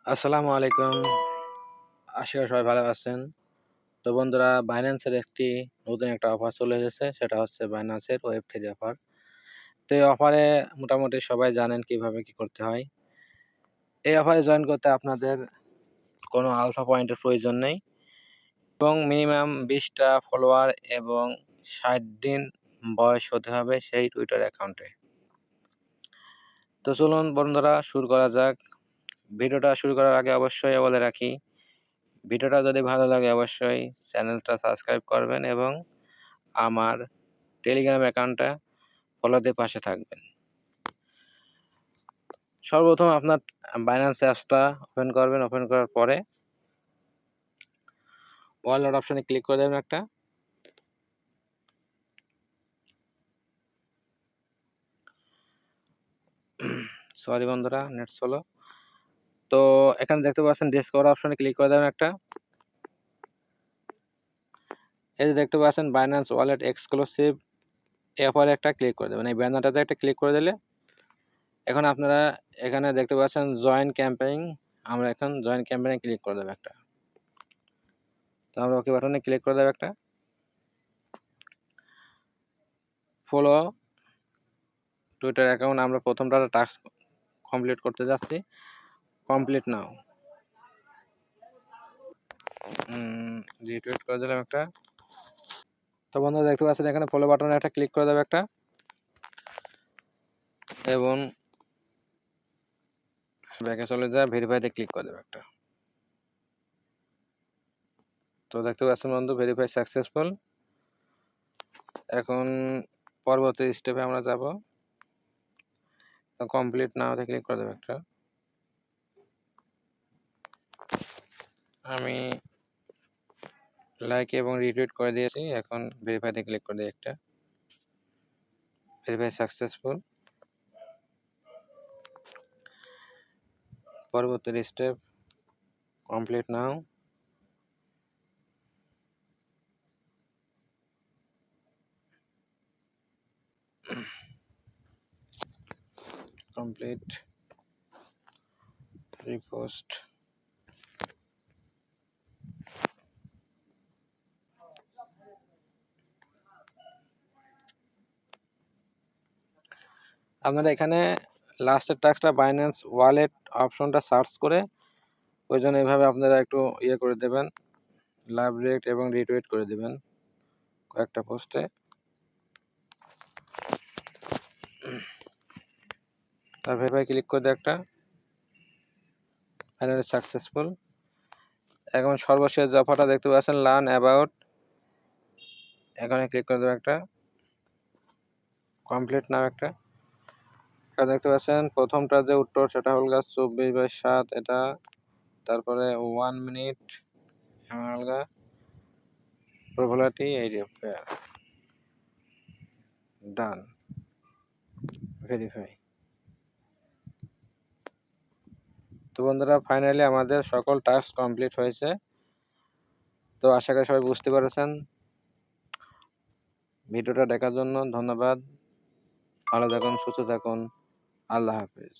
আসসালামু আলাইকুম। আশা করি সবাই ভালো আছেন। তো বন্ধুরা, বাইন্যান্সের নতুন একটা অফার চলে এসেছে, সেটা হচ্ছে বাইন্যান্সের ওয়েব3 অফার। তো এই অফারে মোটামুটি সবাই জানেন কিভাবে কি করতে হয়। এই অফারে জয়েন করতে আপনাদের কোনো আলফা পয়েন্টের প্রয়োজন নেই এবং মিনিমাম 20টা ফলোয়ার এবং 60 দিন বয়স হতে হবে সেই টুইটার অ্যাকাউন্টে। তো চলুন বন্ধুরা, শুরু করা যাক। ভিডিওটা শুরু করার আগে অবশ্যই বলে রাখি, ভিডিওটা যদি ভালো লাগে অবশ্যই চ্যানেলটা সাবস্ক্রাইব করবেন এবং আমার টেলিগ্রাম অ্যাকাউন্টটা ফলো দিয়ে পাশে থাকবেন। সর্বপ্রথম আপনার বাইন্যান্স অ্যাপসটা ওপেন করবেন। ওপেন করার পরে ওয়ালেট অপশনে ক্লিক করে দেবেন একটা। সরি বন্ধুরা, নেট স্লো। তো এখানে দেখতে পাচ্ছেন ডিসকভার অপশনে ক্লিক করে দেবেন একটা। এই যে দেখতে পাচ্ছেন বাইন্যান্স ওয়ালেট এক্সক্লুসিভ, এরপরে একটা ক্লিক করে দেবেন। এই ব্যানারটাতে একটা ক্লিক করে দিলে এখন আপনারা এখানে দেখতে পাচ্ছেন জয়েন ক্যাম্পেইন। আমরা এখন জয়েন ক্যাম্পেইনে ক্লিক করে দেবো একটা। তো আমরা ওকে বাটনে ক্লিক করে দেবো একটা। ফলো টুইটার অ্যাকাউন্ট, আমরা প্রথমটা টাস্ক কমপ্লিট করতে যাচ্ছি। কমপ্লিট নাও, রিটুইট করে দিলাম একটা। তো বন্ধুরা দেখতে পাচ্ছেন এখানে ফলো বাটনে একটা ক্লিক করে দেবে একটা এবং ব্যাকে চলে যায়, ভেরিফাইতে ক্লিক করে দেবে একটা। তো দেখতে পাচ্ছেন বন্ধু, ভেরিফাই সাকসেসফুল। এখন পরবর্তী স্টেপে আমরা যাব। কমপ্লিট নাওতে ক্লিক করে দেবে একটা। আমি লাইক এবং রিটুইট করে দিয়েছি। এখন ভেরিফাইতে ক্লিক করে দিই একটা। Verify successful. পরবর্তী step complete now. Complete repost. আপনারা এখানে লাস্টের টাস্কটা বাইন্যান্স ওয়ালেট অপশনটা সার্চ করে ওই জন্য এভাবে আপনারা একটু ইয়ে করে দেবেন, লাভ রিয়েক্ট এবং রিটুইট করে দেবেন কয়েকটা পোস্টে। তার ভেরিফাই ক্লিক করে দেয় একটা। Finally successful. এখন সর্বশেষ যে অফারটা দেখতে পাচ্ছেন লার্ন অ্যাবাউট, এখানে ক্লিক করে দেবেন একটা। কমপ্লিট নাও একটা। এটা দেখতে পাচ্ছেন প্রথমটা যে উত্তর সেটা হল 24/7 এটা। তারপরে 1 মিনিট হালকা প্রবলিটি এই ডান ভেরিফাই। তো বন্ধুরা, ফাইনালি আমাদের সকল টাস্ক কমপ্লিট হয়েছে। তো আশা করি সবাই বুঝতে পেরেছেন। ভিডিওটা দেখার জন্য ধন্যবাদ। ভালো থাকুন, সুস্থ থাকুন। আল্লাহ হাফেজ।